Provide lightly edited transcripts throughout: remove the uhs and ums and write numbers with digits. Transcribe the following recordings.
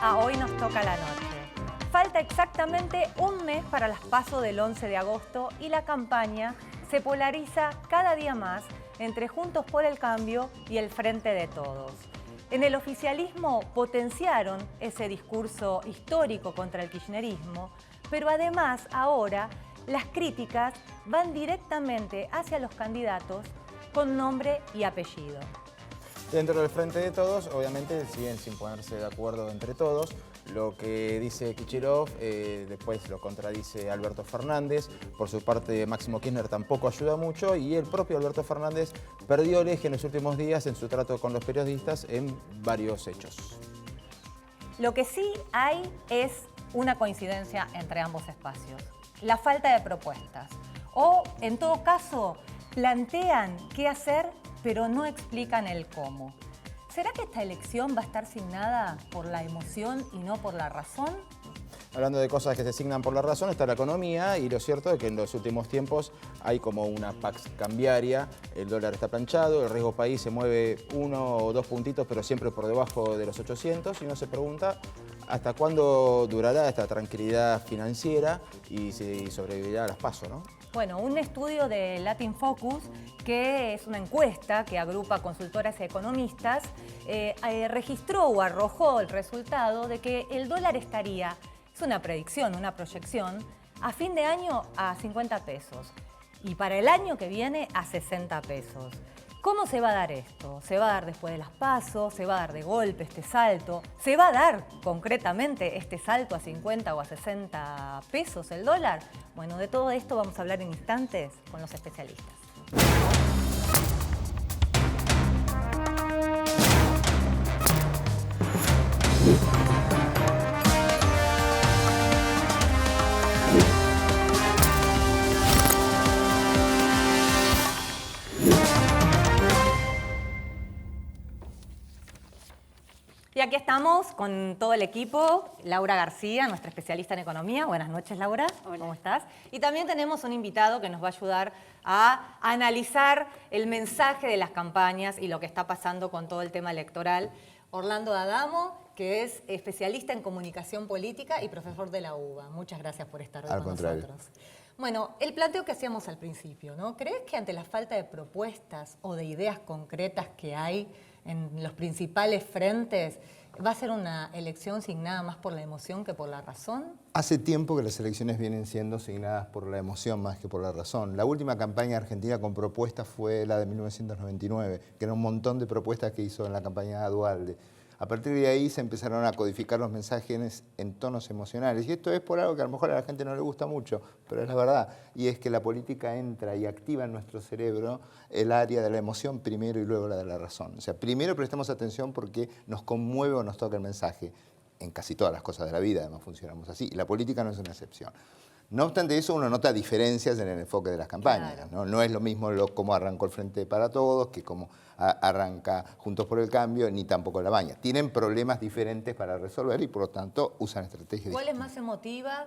a Hoy nos toca la noche. Falta exactamente un mes para las PASO del 11 de agosto y la campaña se polariza cada día más entre Juntos por el Cambio y el Frente de Todos. En el oficialismo potenciaron ese discurso histórico contra el kirchnerismo, pero además ahora las críticas van directamente hacia los candidatos con nombre y apellido. Dentro del Frente de Todos, obviamente, siguen sin ponerse de acuerdo entre todos. Lo que dice Kichilov, después lo contradice Alberto Fernández. Por su parte, Máximo Kirchner tampoco ayuda mucho y el propio Alberto Fernández perdió el eje en los últimos días en su trato con los periodistas en varios hechos. Lo que sí hay es una coincidencia entre ambos espacios: la falta de propuestas. O, en todo caso, plantean qué hacer, pero no explican el cómo. ¿Será que esta elección va a estar signada por la emoción y no por la razón? Hablando de cosas que se signan por la razón, está la economía y lo cierto es que en los últimos tiempos hay como una pax cambiaria, el dólar está planchado, el riesgo país se mueve 1 o 2 puntitos, pero siempre por debajo de los 800 y uno se pregunta hasta cuándo durará esta tranquilidad financiera y si sobrevivirá a las PASO, ¿no? Bueno, un estudio de Latin Focus, que es una encuesta que agrupa consultoras y economistas, registró o arrojó el resultado de que el dólar estaría, es una predicción, una proyección, a fin de año a 50 pesos y para el año que viene a 60 pesos. ¿Cómo se va a dar esto? ¿Se va a dar después de las PASO? ¿Se va a dar de golpe este salto? ¿Se va a dar concretamente este salto a 50 o a 60 pesos el dólar? Bueno, de todo esto vamos a hablar en instantes con los especialistas. Y aquí estamos con todo el equipo. Laura García, nuestra especialista en economía. Buenas noches, Laura. Hola. ¿Cómo estás? Y también tenemos un invitado que nos va a ayudar a analizar el mensaje de las campañas y lo que está pasando con todo el tema electoral. Orlando D'Adamo, que es especialista en comunicación política y profesor de la UBA. Muchas gracias por estar hoy con nosotros. Bueno, el planteo que hacíamos al principio, ¿no? ¿Crees que ante la falta de propuestas o de ideas concretas que hay en los principales frentes, va a ser una elección signada más por la emoción que por la razón? Hace tiempo que las elecciones vienen siendo signadas por la emoción más que por la razón. La última campaña argentina con propuestas fue la de 1999, que era un montón de propuestas que hizo en la campaña de Duhalde. A partir de ahí se empezaron a codificar los mensajes en tonos emocionales. Y esto es por algo que a lo mejor a la gente no le gusta mucho, pero es la verdad. Y es que la política entra y activa en nuestro cerebro el área de la emoción primero y luego la de la razón. O sea, primero prestamos atención porque nos conmueve o nos toca el mensaje. En casi todas las cosas de la vida además funcionamos así. Y la política no es una excepción. No obstante eso, uno nota diferencias en el enfoque de las campañas. Claro. ¿No es lo mismo cómo arrancó el Frente para Todos que cómo arranca Juntos por el Cambio, ni tampoco la Baña. Tienen problemas diferentes para resolver y por lo tanto usan estrategias ¿Cuál distintas. es más emotiva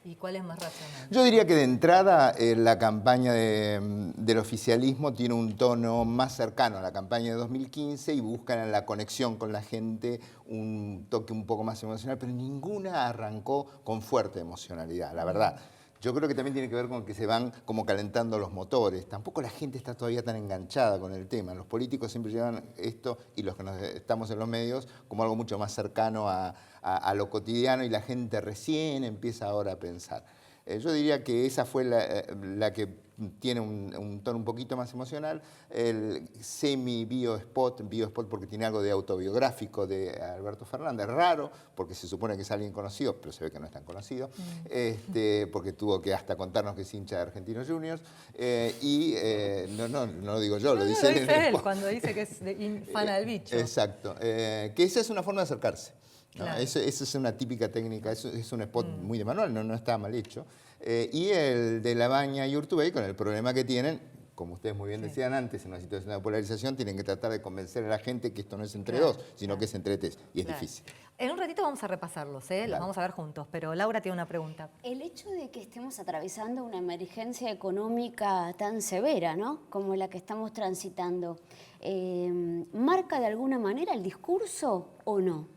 y cuál es más racional? Yo diría que de entrada la campaña del oficialismo tiene un tono más cercano a la campaña de 2015 y buscan en la conexión con la gente un toque un poco más emocional, pero ninguna arrancó con fuerte emocionalidad, la verdad. Yo creo que también tiene que ver con que se van como calentando los motores. Tampoco la gente está todavía tan enganchada con el tema. Los políticos siempre llevan esto, y los que estamos en los medios, como algo mucho más cercano a lo cotidiano y la gente recién empieza ahora a pensar. Yo diría que esa fue la que tiene un tono un poquito más emocional. El semi-biospot porque tiene algo de autobiográfico de Alberto Fernández, raro, porque se supone que es alguien conocido, pero se ve que no es tan conocido, porque tuvo que hasta contarnos que es hincha de Argentinos Juniors, no lo digo yo, lo dice él. Lo dice él cuando dice que es fan del bicho. Exacto, que esa es una forma de acercarse. ¿No? Claro. Eso es una típica técnica, es un spot muy de manual, no está mal hecho. Y el de La Baña y Urtubey, con el problema que tienen, como ustedes muy bien decían antes, en una situación de polarización, tienen que tratar de convencer a la gente que esto no es entre dos, sino que es entre tres, y es difícil. En un ratito vamos a repasarlos, los vamos a ver juntos, pero Laura tiene una pregunta. El hecho de que estemos atravesando una emergencia económica tan severa, ¿no?, como la que estamos transitando, ¿marca de alguna manera el discurso o no?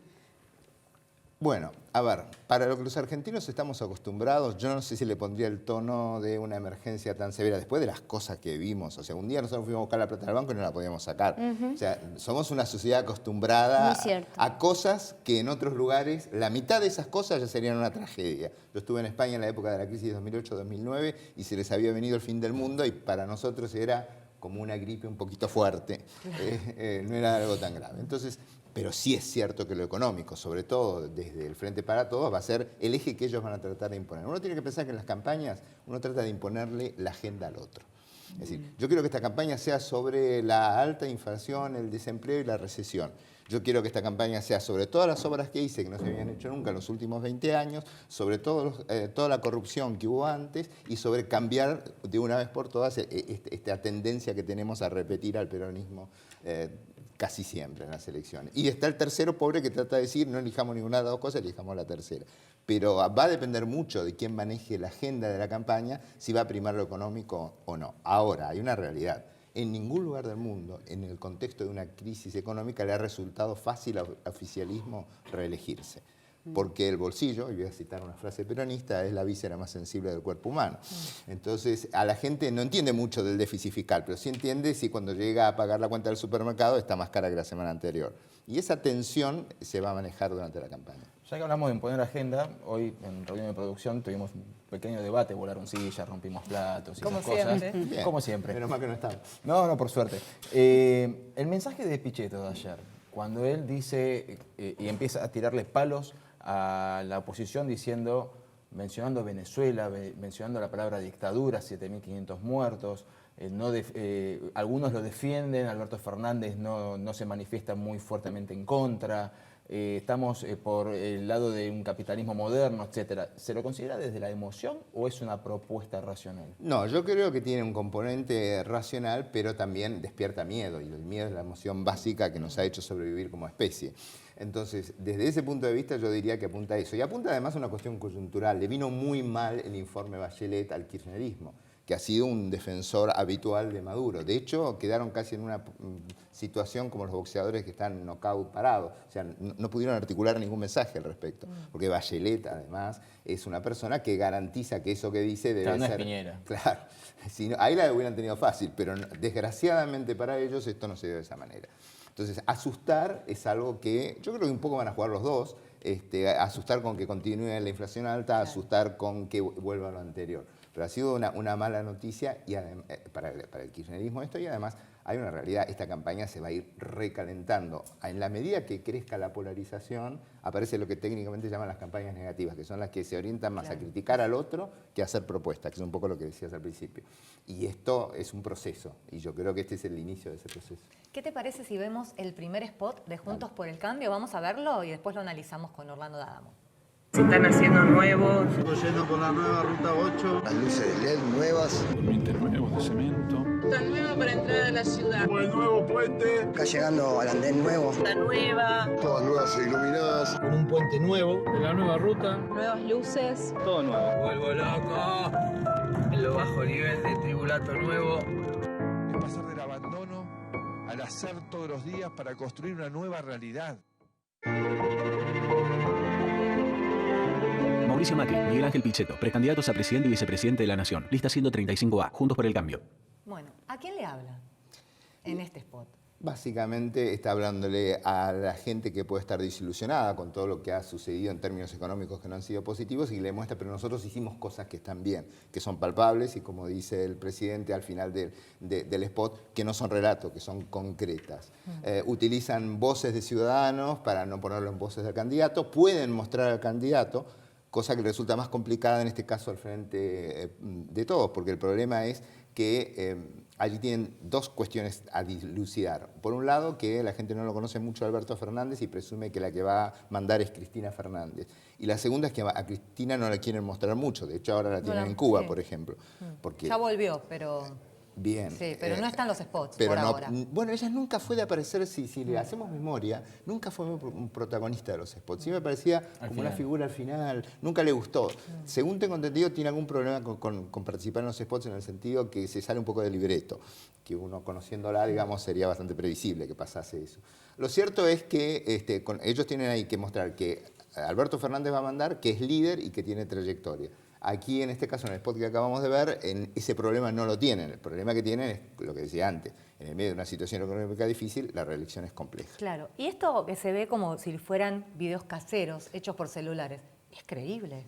Bueno, a ver, para lo que los argentinos estamos acostumbrados, yo no sé si le pondría el tono de una emergencia tan severa después de las cosas que vimos. O sea, un día nosotros fuimos a buscar la plata del banco y no la podíamos sacar. O sea, somos una sociedad acostumbrada a cosas que en otros lugares, la mitad de esas cosas ya serían una tragedia. Yo estuve en España en la época de la crisis 2008-2009 y se les había venido el fin del mundo y para nosotros era como una gripe un poquito fuerte, no era algo tan grave. Entonces, pero sí es cierto que lo económico, sobre todo desde el Frente para Todos, va a ser el eje que ellos van a tratar de imponer. Uno tiene que pensar que en las campañas uno trata de imponerle la agenda al otro. Es decir, yo quiero que esta campaña sea sobre la alta inflación, el desempleo y la recesión. Yo quiero que esta campaña sea sobre todas las obras que hice, que no se habían hecho nunca en los últimos 20 años, sobre toda la corrupción que hubo antes y sobre cambiar de una vez por todas esta tendencia que tenemos a repetir al peronismo casi siempre en las elecciones. Y está el tercero pobre que trata de decir, no elijamos ninguna de las dos cosas, elijamos la tercera. Pero va a depender mucho de quién maneje la agenda de la campaña, si va a primar lo económico o no. Ahora, hay una realidad. En ningún lugar del mundo, en el contexto de una crisis económica, le ha resultado fácil al oficialismo reelegirse. Porque el bolsillo, y voy a citar una frase peronista, es la víscera más sensible del cuerpo humano. Entonces, a la gente no entiende mucho del déficit fiscal, pero sí entiende si cuando llega a pagar la cuenta del supermercado está más cara que la semana anterior. Y esa tensión se va a manejar durante la campaña. Ya que hablamos de imponer agenda, hoy en reunión de producción tuvimos un pequeño debate, volaron sillas, rompimos platos y esas cosas. Bien. Como siempre. Menos mal que no estamos. No, por suerte. El mensaje de Pichetto de ayer, cuando él dice y empieza a tirarle palos a la oposición mencionando Venezuela, mencionando la palabra dictadura, 7.500 muertos, algunos lo defienden, Alberto Fernández no se manifiesta muy fuertemente en contra, estamos por el lado de un capitalismo moderno, etc. ¿Se lo considera desde la emoción o es una propuesta racional? No, yo creo que tiene un componente racional, pero también despierta miedo, y el miedo es la emoción básica que nos ha hecho sobrevivir como especie. Entonces, desde ese punto de vista yo diría que apunta a eso. Y apunta además a una cuestión coyuntural. Le vino muy mal el informe Bachelet al kirchnerismo, que ha sido un defensor habitual de Maduro. De hecho, quedaron casi en una situación como los boxeadores que están knockout parados. O sea, no pudieron articular ningún mensaje al respecto. Porque Bachelet, además, es una persona que garantiza que eso que dice debe ser... No es Piñera. Claro. Si no, ahí la hubieran tenido fácil, pero desgraciadamente para ellos esto no se dio de esa manera. Entonces, asustar es algo que yo creo que un poco van a jugar los dos. Asustar con que continúe la inflación alta, asustar con que vuelva a lo anterior. Pero ha sido una mala noticia y para el kirchnerismo esto, y además hay una realidad, esta campaña se va a ir recalentando. En la medida que crezca la polarización, aparece lo que técnicamente llaman las campañas negativas, que son las que se orientan más a criticar al otro que a hacer propuestas, que es un poco lo que decías al principio. Y esto es un proceso, y yo creo que este es el inicio de ese proceso. ¿Qué te parece si vemos el primer spot de Juntos por el Cambio? Vamos a verlo y después lo analizamos con Orlando D'Adamo. Se están haciendo nuevos. Estoy yendo por la nueva ruta 8. Las luces de LED nuevas. Durmientes nuevos de cemento. Ruta nueva para entrar a la ciudad. Como el nuevo puente. Acá llegando al andén nuevo. Ruta nueva. Todas nuevas e iluminadas. Con un puente nuevo. De la nueva ruta. Nuevas luces. Todo nuevo. Vuelvo loco. En lo bajo nivel de tribulato nuevo. Es pasar del abandono al hacer todos los días para construir una nueva realidad. Mauricio Macri, Miguel Ángel Pichetto, precandidatos a presidente y vicepresidente de la Nación. Lista 135A, Juntos por el Cambio. Bueno, ¿a quién le habla en este spot? Básicamente está hablándole a la gente que puede estar desilusionada con todo lo que ha sucedido en términos económicos que no han sido positivos y le muestra, pero nosotros hicimos cosas que están bien, que son palpables y como dice el presidente al final del spot, que no son relatos, que son concretas. Utilizan voces de ciudadanos para no ponerlo en voces del candidato, pueden mostrar al candidato, cosa que resulta más complicada en este caso al frente de todos, porque el problema es que allí tienen dos cuestiones a dilucidar. Por un lado, que la gente no lo conoce mucho a Alberto Fernández y presume que la que va a mandar es Cristina Fernández. Y la segunda es que a Cristina no la quieren mostrar mucho, de hecho ahora la tienen en Cuba, por ejemplo. Porque, ya volvió, pero... Bien. Sí, pero no están los spots pero por no, ahora. Bueno, ella nunca fue de aparecer, si le hacemos memoria, nunca fue un protagonista de los spots. Sí me parecía como una figura al final, nunca le gustó. Según tengo entendido, tiene algún problema con participar en los spots en el sentido que se sale un poco del libreto, que uno conociéndola, digamos, sería bastante previsible que pasase eso. Lo cierto es que ellos tienen ahí que mostrar que Alberto Fernández va a mandar, que es líder y que tiene trayectoria. Aquí, en este caso, en el spot que acabamos de ver, ese problema no lo tienen. El problema que tienen es lo que decía antes. En el medio de una situación económica difícil, la reelección es compleja. Claro, y esto que se ve como si fueran videos caseros hechos por celulares, ¿es creíble?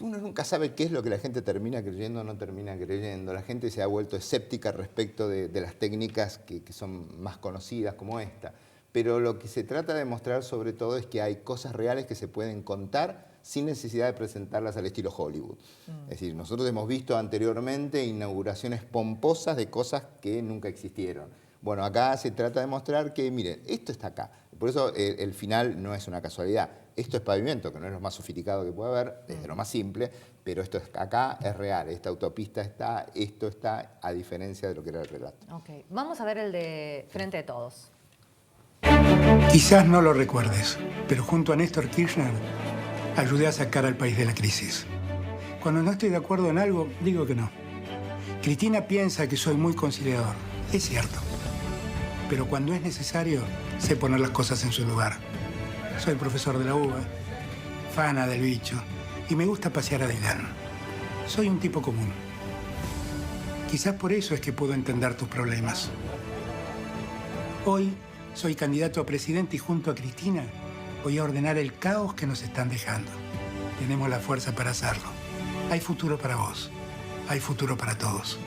Uno nunca sabe qué es lo que la gente termina creyendo o no termina creyendo. La gente se ha vuelto escéptica respecto de las técnicas que son más conocidas como esta. Pero lo que se trata de mostrar sobre todo es que hay cosas reales que se pueden contar sin necesidad de presentarlas al estilo Hollywood. Es decir, nosotros hemos visto anteriormente inauguraciones pomposas de cosas que nunca existieron. Bueno, acá se trata de mostrar que, miren, esto está acá. Por eso el final no es una casualidad. Esto es pavimento, que no es lo más sofisticado que puede haber, desde lo más simple, pero esto acá es real. Esta autopista está, esto está, a diferencia de lo que era el relato. Ok, vamos a ver el de Frente de Todos. Quizás no lo recuerdes, pero junto a Néstor Kirchner ayudé a sacar al país de la crisis. Cuando no estoy de acuerdo en algo, digo que no. Cristina piensa que soy muy conciliador. Es cierto. Pero cuando es necesario, sé poner las cosas en su lugar. Soy profesor de la UBA, fana del bicho, y me gusta pasear a Dylan. Soy un tipo común. Quizás por eso es que puedo entender tus problemas. Hoy soy candidato a presidente y junto a Cristina voy a ordenar el caos que nos están dejando. Tenemos la fuerza para hacerlo. Hay futuro para vos. Hay futuro para todos.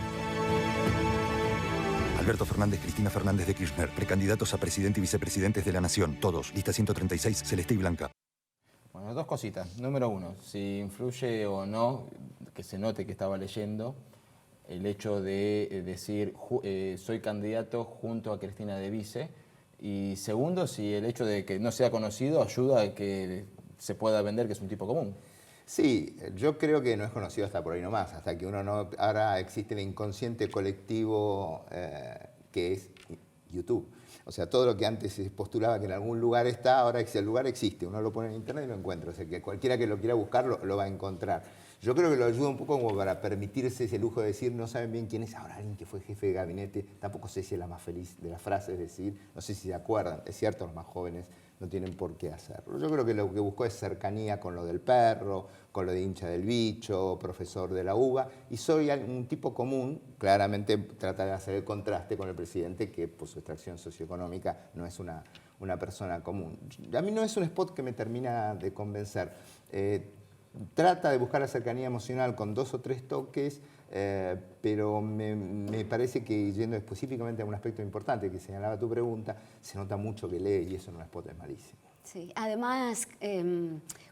Alberto Fernández, Cristina Fernández de Kirchner, precandidatos a presidente y vicepresidentes de la Nación. Todos. Lista 136, celeste y blanca. Bueno, dos cositas. Número uno, si influye o no, que se note que estaba leyendo, el hecho de decir soy candidato junto a Cristina de vice. Y segundo, si el hecho de que no sea conocido ayuda a que se pueda vender que es un tipo común. Sí, yo creo que no es conocido hasta por ahí nomás, hasta que uno no... Ahora existe el inconsciente colectivo que es YouTube. O sea, todo lo que antes se postulaba que en algún lugar está, ahora el lugar existe. Uno lo pone en internet y lo encuentra. O sea, que cualquiera que lo quiera buscar lo va a encontrar. Yo creo que lo ayuda un poco como para permitirse ese lujo de decir, no saben bien quién es ahora alguien que fue jefe de gabinete. Tampoco sé si es la más feliz de las frases, es decir, no sé si se acuerdan. Es cierto, los más jóvenes no tienen por qué hacerlo. Yo creo que lo que buscó es cercanía con lo del perro, con lo de hincha del bicho, profesor de la UBA, y soy un tipo común. Claramente trata de hacer el contraste con el presidente, que por su extracción socioeconómica no es una persona común. A mí no es un spot que me termina de convencer. Trata de buscar la cercanía emocional con 2 o 3 toques, pero me parece que yendo específicamente a un aspecto importante que señalaba tu pregunta, se nota mucho que lee y eso en un spot es malísimo. Sí, además,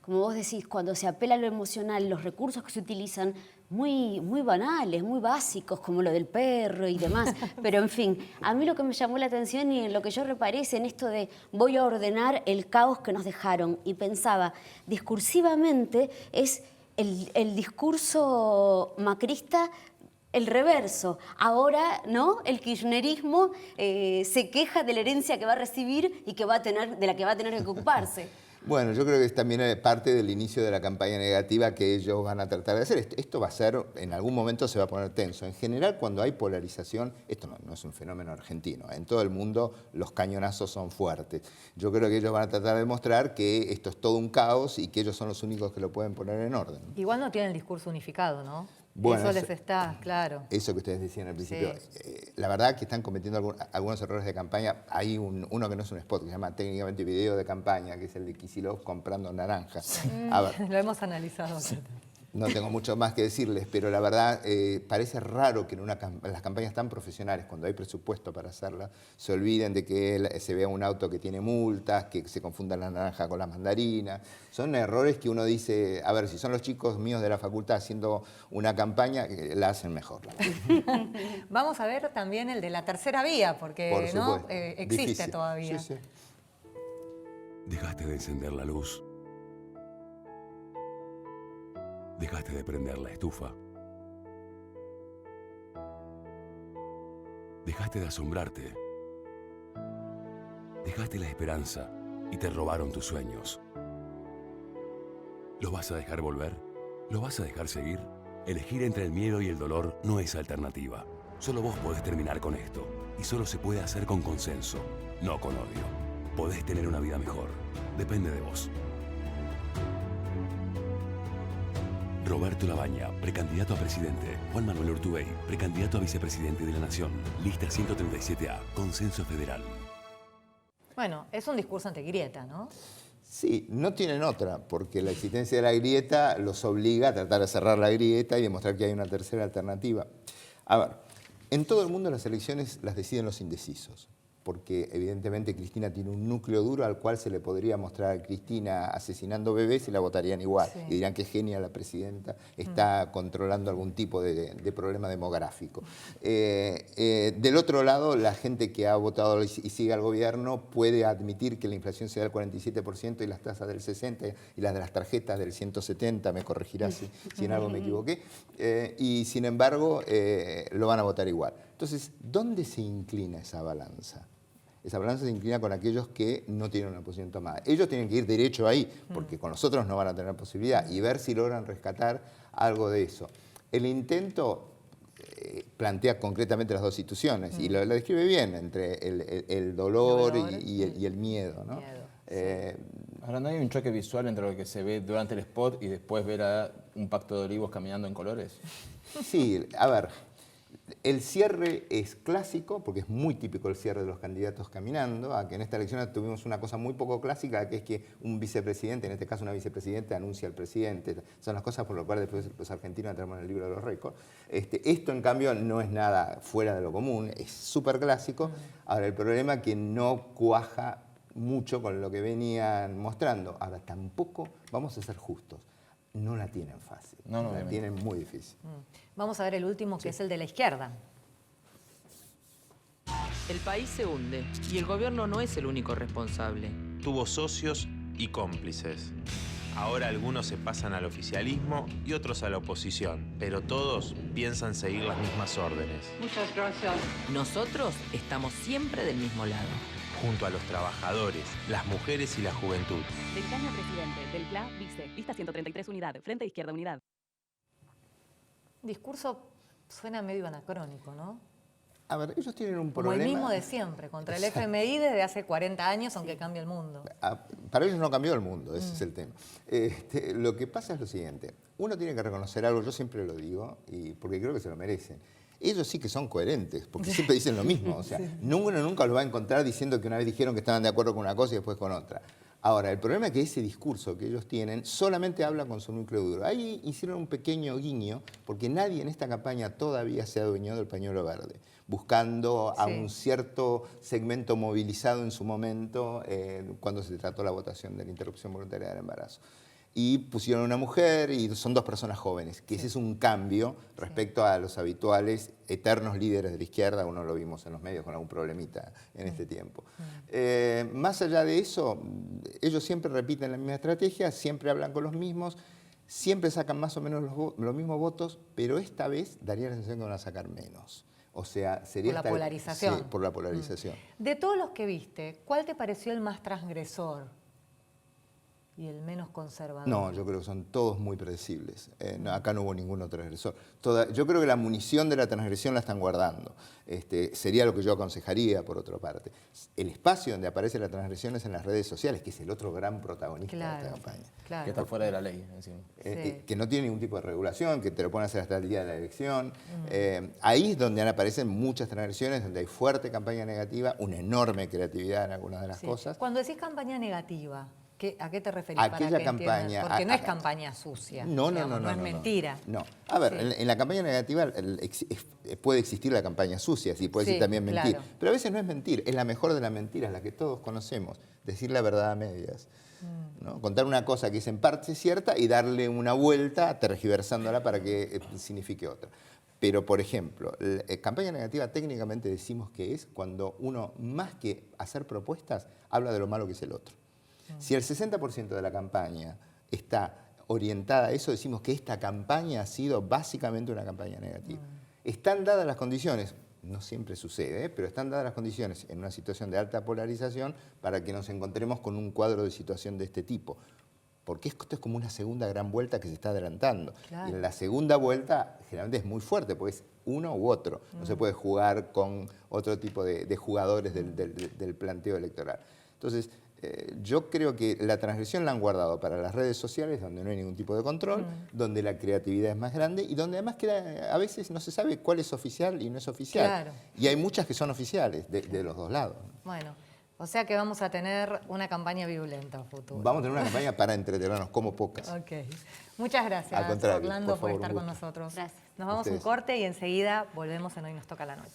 como vos decís, cuando se apela a lo emocional, los recursos que se utilizan muy banales, muy básicos, como lo del perro y demás. Pero en fin, a mí lo que me llamó la atención y en lo que yo reparé es en esto de voy a ordenar el caos que nos dejaron. Y pensaba, discursivamente es el discurso macrista, el reverso. Ahora, ¿no? El kirchnerismo se queja de la herencia que va a recibir y de la que va a tener que ocuparse. Bueno, yo creo que es también parte del inicio de la campaña negativa que ellos van a tratar de hacer. Esto va a ser, en algún momento se va a poner tenso. En general, cuando hay polarización, esto no es un fenómeno argentino. En todo el mundo los cañonazos son fuertes. Yo creo que ellos van a tratar de demostrar que esto es todo un caos y que ellos son los únicos que lo pueden poner en orden. Igual no tienen el discurso unificado, ¿no? Bueno, eso les está, claro. Eso que ustedes decían al principio. Sí. La verdad que están cometiendo algunos errores de campaña. Hay uno que no es un spot, que se llama técnicamente video de campaña, que es el de Kicillof comprando naranjas. A ver, lo hemos analizado. no tengo mucho más que decirles, pero la verdad parece raro que en las campañas tan profesionales, cuando hay presupuesto para hacerlas, se olviden de que se vea un auto que tiene multas, que se confundan la naranja con la mandarina. Son errores que uno dice, a ver, si son los chicos míos de la facultad haciendo una campaña, la hacen mejor. Vamos a ver también el de la tercera vía, porque ¿no? Existe difícil todavía. Sí. Dejaste de encender la luz. Dejaste de prender la estufa. Dejaste de asombrarte. Dejaste la esperanza y te robaron tus sueños. ¿Lo vas a dejar volver? ¿Lo vas a dejar seguir? Elegir entre el miedo y el dolor no es alternativa. Solo vos podés terminar con esto. Y solo se puede hacer con consenso, no con odio. Podés tener una vida mejor. Depende de vos. Roberto Labaña, precandidato a presidente. Juan Manuel Urtubey, precandidato a vicepresidente de la Nación. Lista 137A, Consenso Federal. Bueno, es un discurso ante grieta, ¿no? Sí, no tienen otra, porque la existencia de la grieta los obliga a tratar de cerrar la grieta y demostrar que hay una tercera alternativa. A ver, en todo el mundo las elecciones las deciden los indecisos, porque evidentemente Cristina tiene un núcleo duro al cual se le podría mostrar a Cristina asesinando bebés y la votarían igual. Sí. Y dirán que genia la presidenta, está controlando algún tipo de problema demográfico. Del otro lado, la gente que ha votado y sigue al gobierno puede admitir que la inflación sea del 47% y las tasas del 60% y las de las tarjetas del 170%, me corregirás si en algo me equivoqué, y sin embargo lo van a votar igual. Entonces, ¿dónde se inclina esa balanza? Esa balanza se inclina con aquellos que no tienen una posición tomada. Ellos tienen que ir derecho ahí, porque con nosotros no van a tener posibilidad, y ver si logran rescatar algo de eso. El intento plantea concretamente las dos instituciones, y lo describe bien, entre el dolor y el miedo, ¿no? Ahora, ¿no hay un choque visual entre lo que se ve durante el spot y después ver a un pacto de olivos caminando en colores? Sí, a ver. El cierre es clásico, porque es muy típico el cierre de los candidatos caminando, a que en esta elección tuvimos una cosa muy poco clásica, que es que un vicepresidente, en este caso una vicepresidenta, anuncia al presidente. Son las cosas por las cuales después los argentinos entramos en el libro de los récords. Esto, en cambio, no es nada fuera de lo común, es súper clásico. Ahora, el problema es que no cuaja mucho con lo que venían mostrando. Ahora, tampoco, vamos a ser justos, no la tienen fácil, la tienen muy difícil. Vamos a ver el último, que es el de la izquierda. El país se hunde y el gobierno no es el único responsable. Tuvo socios y cómplices. Ahora algunos se pasan al oficialismo y otros a la oposición, pero todos piensan seguir las mismas órdenes. Muchas gracias. Nosotros estamos siempre del mismo lado. Junto a los trabajadores, las mujeres y la juventud. De Caña presidente, del PLA, vice, lista 133 unidad, Frente Izquierda Unidad. Discurso suena medio anacrónico, ¿no? A ver, ellos tienen un Como problema. el mismo de siempre, contra el FMI desde hace 40 años, aunque cambie el mundo. Para ellos no cambió el mundo, ese es el tema. Lo que pasa es lo siguiente, uno tiene que reconocer algo, yo siempre lo digo, porque creo que se lo merecen. Ellos sí que son coherentes, porque siempre dicen lo mismo. O sea, uno nunca lo va a encontrar diciendo que una vez dijeron que estaban de acuerdo con una cosa y después con otra. Ahora, el problema es que ese discurso que ellos tienen solamente habla con su núcleo duro. Ahí hicieron un pequeño guiño, porque nadie en esta campaña todavía se ha adueñado del pañuelo verde, buscando a un cierto segmento movilizado en su momento cuando se trató la votación de la interrupción voluntaria del embarazo. Y pusieron una mujer y son dos personas jóvenes, que ese es un cambio respecto a los habituales eternos líderes de la izquierda. Uno lo vimos en los medios con algún problemita en este tiempo. Más allá de eso, ellos siempre repiten la misma estrategia, siempre hablan con los mismos, siempre sacan más o menos los mismos votos, pero esta vez daría la sensación que van a sacar menos. O sea, sería por la polarización. Sí, por la polarización. De todos los que viste, ¿cuál te pareció el más transgresor y el menos conservador? No, yo creo que son todos muy predecibles. Acá no hubo ninguno transgresor. Yo creo que la munición de la transgresión la están guardando. Sería lo que yo aconsejaría, por otra parte. El espacio donde aparece la transgresión es en las redes sociales, que es el otro gran protagonista de esta campaña. Claro. Que está fuera de la ley, encima. Que no tiene ningún tipo de regulación, que te lo ponen a hacer hasta el día de la elección. Ahí es donde aparecen muchas transgresiones, donde hay fuerte campaña negativa, una enorme creatividad en algunas de las cosas. Cuando decís campaña negativa, ¿a qué te referís? Aquella campaña. Porque no es campaña sucia. No es mentira. No. A ver, en la campaña negativa puede existir la campaña sucia, sí, puede existir también mentir. Claro. Pero a veces no es mentir, es la mejor de las mentiras, la que todos conocemos. Decir la verdad a medias. ¿No? Contar una cosa que es en parte cierta y darle una vuelta, tergiversándola para que signifique otra. Pero, por ejemplo, campaña negativa técnicamente decimos que es cuando uno, más que hacer propuestas, habla de lo malo que es el otro. Si el 60% de la campaña está orientada a eso, decimos que esta campaña ha sido básicamente una campaña negativa. Están dadas las condiciones, no siempre sucede, pero están dadas las condiciones en una situación de alta polarización para que nos encontremos con un cuadro de situación de este tipo. Porque esto es como una segunda gran vuelta que se está adelantando. Claro. Y en la segunda vuelta generalmente es muy fuerte, porque es uno u otro. No se puede jugar con otro tipo de jugadores del planteo electoral. Entonces, Yo creo que la transgresión la han guardado para las redes sociales, donde no hay ningún tipo de control, donde la creatividad es más grande y donde además a veces no se sabe cuál es oficial y no es oficial. Claro. Y hay muchas que son oficiales, de los dos lados. Bueno, o sea que vamos a tener una campaña violenta a futuro. Vamos a tener una campaña para entretenernos como pocas. Ok. Muchas gracias, Al contrario, Orlando, por por favor, estar un con gusto. nosotros. Gracias. Nos vamos a un Ustedes. corte y enseguida volvemos en Hoy Nos Toca la Noche.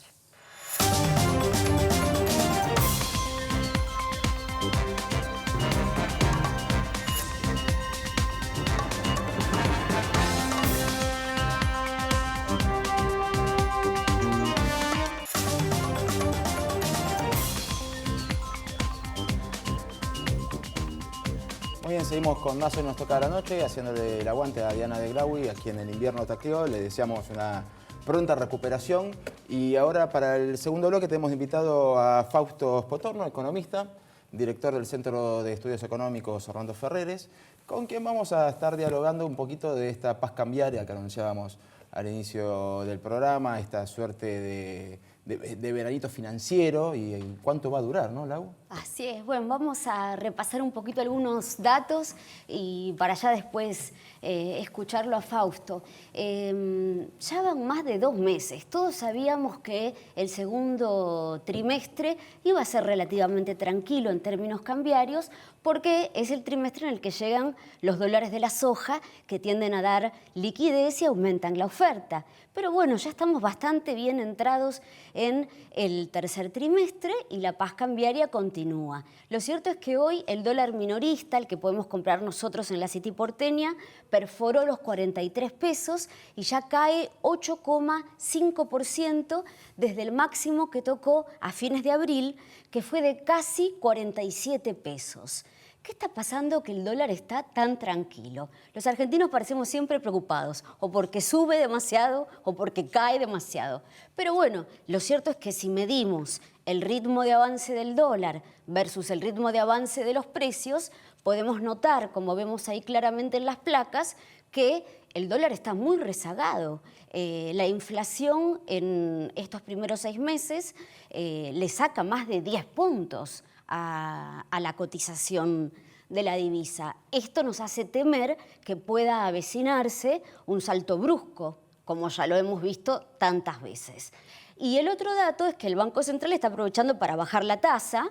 Muy bien, seguimos con más Hoy Nos Toca la Noche, haciéndole el aguante a Diana de Graui, a quien el invierno taqueó. Le deseamos una pronta recuperación. Y ahora, para el segundo bloque, tenemos invitado a Fausto Spotorno, economista, director del Centro de Estudios Económicos Orlando Ferreres, con quien vamos a estar dialogando un poquito de esta paz cambiaria que anunciábamos al inicio del programa, esta suerte de veranito financiero y cuánto va a durar, ¿no, Lau? Así es. Bueno, vamos a repasar un poquito algunos datos y para ya después escucharlo a Fausto. Ya van más de 2 meses. Todos sabíamos que el segundo trimestre iba a ser relativamente tranquilo en términos cambiarios porque es el trimestre en el que llegan los dólares de la soja que tienden a dar liquidez y aumentan la oferta. Pero bueno, ya estamos bastante bien entrados en el tercer trimestre y la paz cambiaria continúa. Lo cierto es que hoy el dólar minorista, el que podemos comprar nosotros en la City porteña, perforó los 43 pesos y ya cae 8,5% desde el máximo que tocó a fines de abril, que fue de casi 47 pesos. ¿Qué está pasando que el dólar está tan tranquilo? Los argentinos parecemos siempre preocupados, o porque sube demasiado o porque cae demasiado. Pero bueno, lo cierto es que si medimos el ritmo de avance del dólar versus el ritmo de avance de los precios, podemos notar, como vemos ahí claramente en las placas, que el dólar está muy rezagado. La inflación en estos primeros 6 meses le saca más de 10 puntos a la cotización de la divisa. Esto nos hace temer que pueda avecinarse un salto brusco, como ya lo hemos visto tantas veces. Y el otro dato es que el Banco Central está aprovechando para bajar la tasa,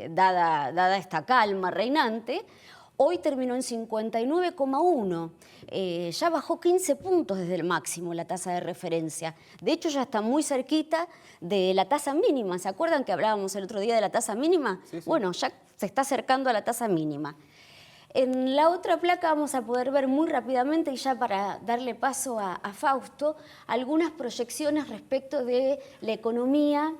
dada esta calma reinante. Hoy terminó en 59,1. Ya bajó 15 puntos desde el máximo la tasa de referencia. De hecho, ya está muy cerquita de la tasa mínima. ¿Se acuerdan que hablábamos el otro día de la tasa mínima? Sí, sí. Bueno, ya se está acercando a la tasa mínima. En la otra placa vamos a poder ver muy rápidamente, y ya para darle paso a Fausto, algunas proyecciones respecto de la economía.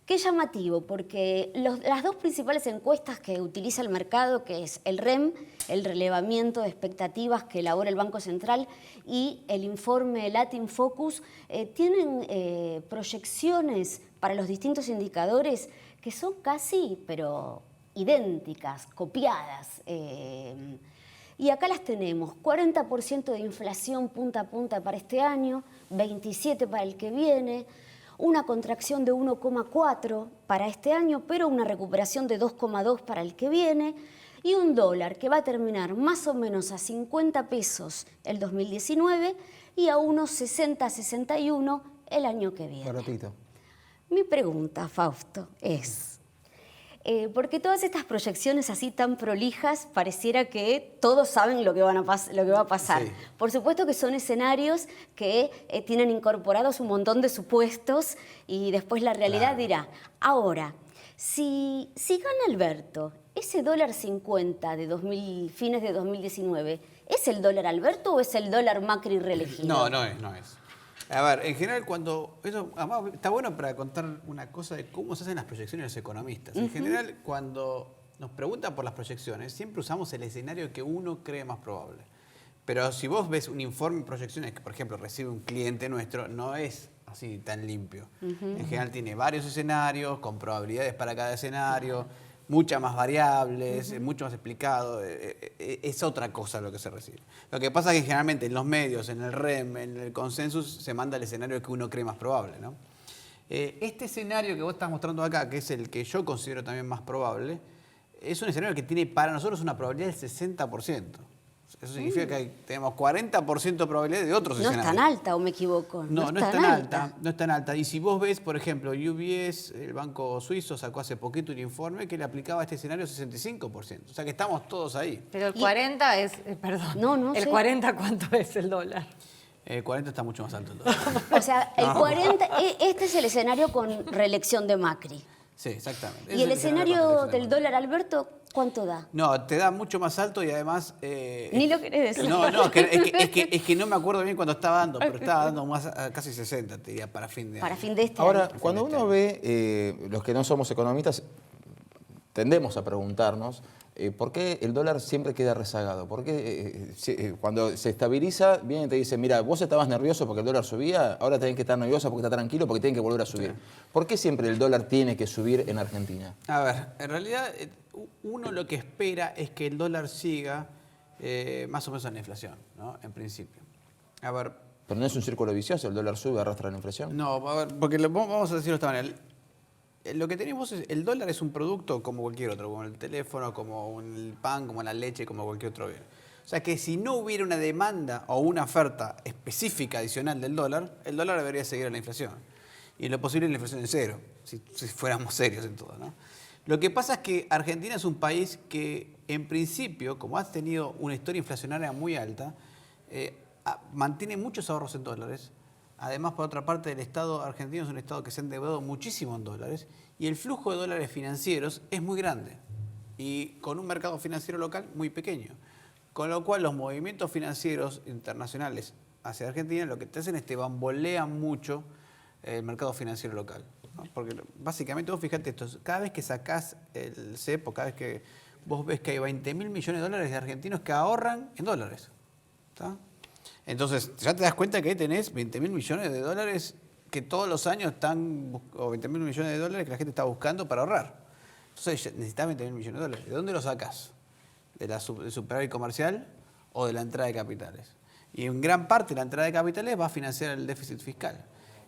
Qué llamativo, porque las 2 principales encuestas que utiliza el mercado, que es el REM, el relevamiento de expectativas que elabora el Banco Central, y el informe Latin Focus, tienen proyecciones para los distintos indicadores que son casi, pero idénticas, copiadas. Y acá las tenemos, 40% de inflación punta a punta para este año, 27% para el que viene, una contracción de 1,4 para este año, pero una recuperación de 2,2 para el que viene, y un dólar que va a terminar más o menos a 50 pesos el 2019 y a unos 60, 61 el año que viene. Baratito. Mi pregunta, Fausto, es... porque todas estas proyecciones así tan prolijas, pareciera que todos saben lo que va a pasar. Sí. Por supuesto que son escenarios que tienen incorporados un montón de supuestos y después la realidad dirá. Ahora, si gana Alberto, ese dólar 50 de fines de 2019, ¿es el dólar Alberto o es el dólar Macri reelegido? No es. A ver, en general, además está bueno para contar una cosa de cómo se hacen las proyecciones de los economistas. En general, cuando nos preguntan por las proyecciones, siempre usamos el escenario que uno cree más probable. Pero si vos ves un informe de proyecciones que, por ejemplo, recibe un cliente nuestro, no es así tan limpio. En general tiene varios escenarios, con probabilidades para cada escenario, muchas más variables, mucho más explicado. Es otra cosa lo que se recibe. Lo que pasa es que generalmente en los medios, en el REM, en el consensus, se manda el escenario que uno cree más probable, ¿no? Este escenario que vos estás mostrando acá, que es el que yo considero también más probable, es un escenario que tiene para nosotros una probabilidad del 60%. Eso significa que tenemos 40% de probabilidad de otros escenarios. No es tan alta, ¿o me equivoco? No es tan alta. No es tan alta. Y si vos ves, por ejemplo, UBS, el banco suizo, sacó hace poquito un informe que le aplicaba a este escenario 65%. O sea que estamos todos ahí. Pero el 40 es, perdón, el 40 ¿cuánto es el dólar? El 40 está mucho más alto el dólar. O sea, el 40, este es el escenario con reelección de Macri. Sí, exactamente. ¿Y el escenario del dólar, Alberto, cuánto da? No, te da mucho más alto y además... Ni lo querés decir. No, es que no me acuerdo bien cuando estaba dando, pero estaba dando más casi 60, te diría, para fin de año. Para fin de este Ahora, año. cuando uno ve, los que no somos economistas, tendemos a preguntarnos por qué el dólar siempre queda rezagado. ¿Por qué cuando se estabiliza, viene y te dice, mira, vos estabas nervioso porque el dólar subía, ahora tenés que estar nervioso porque está tranquilo, porque tienen que volver a subir? Sí. ¿Por qué siempre el dólar tiene que subir en Argentina? A ver, en realidad uno lo que espera es que el dólar siga más o menos en la inflación, ¿no? En principio. A ver... Pero no es un círculo vicioso, el dólar sube, arrastra la inflación. No, a ver, porque vamos a decirlo de esta manera. Lo que tenemos es, el dólar es un producto como cualquier otro, como el teléfono, como el pan, como la leche, como cualquier otro bien. O sea que si no hubiera una demanda o una oferta específica adicional del dólar, el dólar debería seguir a la inflación. Y lo posible la inflación en cero, si fuéramos serios en todo, ¿no? Lo que pasa es que Argentina es un país que, en principio, como ha tenido una historia inflacionaria muy alta, mantiene muchos ahorros en dólares. Además, por otra parte, el Estado argentino es un Estado que se ha endeudado muchísimo en dólares y el flujo de dólares financieros es muy grande y con un mercado financiero local muy pequeño. Con lo cual, los movimientos financieros internacionales hacia Argentina lo que te hacen es te bambolean mucho el mercado financiero local, ¿no? Porque básicamente, vos fíjate esto, cada vez que sacás el cepo, cada vez que vos ves que hay 20.000 millones de dólares de argentinos que ahorran en dólares, ¿está? Entonces, ya te das cuenta que ahí tenés 20.000 millones de dólares que todos los años están, o 20.000 millones de dólares que la gente está buscando para ahorrar. Entonces, necesitas 20.000 millones de dólares. ¿De dónde los sacás? ¿Del superávit comercial o de la entrada de capitales? Y en gran parte la entrada de capitales va a financiar el déficit fiscal.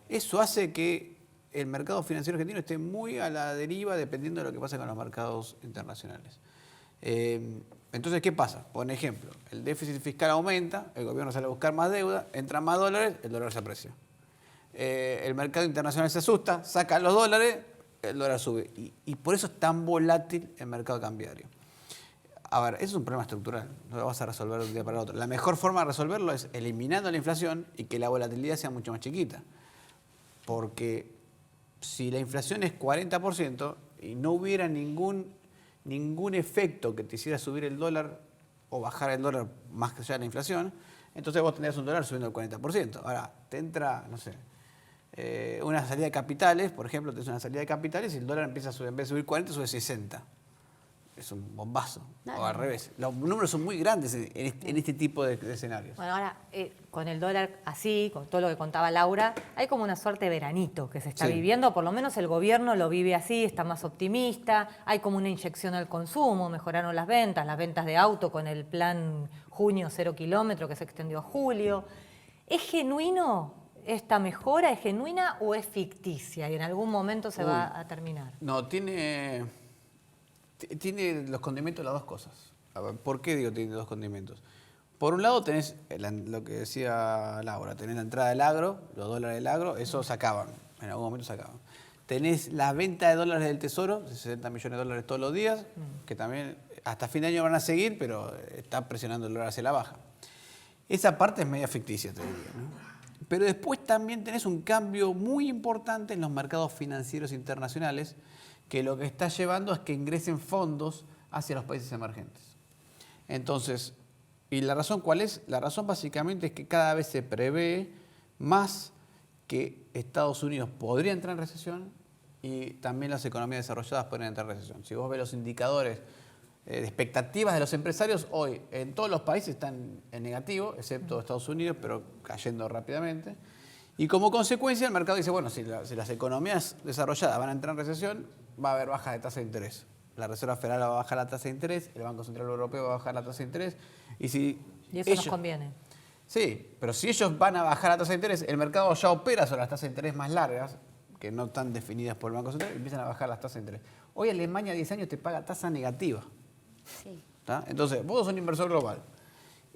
Eso hace que el mercado financiero argentino esté muy a la deriva dependiendo de lo que pasa con los mercados internacionales. Entonces, ¿qué pasa? Por ejemplo, el déficit fiscal aumenta, el gobierno sale a buscar más deuda, entran más dólares, el dólar se aprecia. El mercado internacional se asusta, saca los dólares, el dólar sube. Y por eso es tan volátil el mercado cambiario. A ver, eso es un problema estructural, no lo vas a resolver de un día para el otro. La mejor forma de resolverlo es eliminando la inflación y que la volatilidad sea mucho más chiquita. Porque si la inflación es 40% y no hubiera ningún efecto que te hiciera subir el dólar o bajar el dólar más allá de la inflación, entonces vos tendrías un dólar subiendo el 40%. Ahora, te entra, no sé, una salida de capitales, por ejemplo, tenés una salida de capitales y el dólar empieza a subir, en vez de subir 40, sube 60. Es un bombazo. No. O al revés. Los números son muy grandes en este tipo de escenarios. Bueno, ahora, con el dólar así, con todo lo que contaba Laura, hay como una suerte de veranito que se está viviendo, por lo menos el gobierno lo vive así, está más optimista, hay como una inyección al consumo, mejoraron las ventas de auto con el plan junio 0 kilómetro que se extendió a julio. ¿Es genuino esta mejora? ¿Es genuina o es ficticia y en algún momento se va a terminar? No, tiene los condimentos de las dos cosas. A ver, ¿por qué digo tiene dos condimentos? Por un lado tenés lo que decía Laura, tenés la entrada del agro, los dólares del agro, eso se acaban, en algún momento se acaban. Tenés la venta de dólares del Tesoro, 60 millones de dólares todos los días, que también hasta fin de año van a seguir, pero está presionando el dólar hacia la baja. Esa parte es media ficticia, te diría, ¿no? Pero después también tenés un cambio muy importante en los mercados financieros internacionales, que lo que está llevando es que ingresen fondos hacia los países emergentes. Entonces, ¿y la razón cuál es? La razón básicamente es que cada vez se prevé más que Estados Unidos podría entrar en recesión y también las economías desarrolladas podrían entrar en recesión. Si vos ves los indicadores de expectativas de los empresarios, hoy en todos los países están en negativo, excepto Estados Unidos, pero cayendo rápidamente. Y como consecuencia el mercado dice, bueno, si las economías desarrolladas van a entrar en recesión, va a haber baja de tasa de interés. La Reserva Federal va a bajar la tasa de interés, el Banco Central Europeo va a bajar la tasa de interés. Y eso nos conviene. Sí, pero si ellos van a bajar la tasa de interés, el mercado ya opera sobre las tasas de interés más largas, que no están definidas por el Banco Central, empiezan a bajar las tasas de interés. Hoy Alemania a 10 años te paga tasa negativa. Sí. Entonces, vos sos un inversor global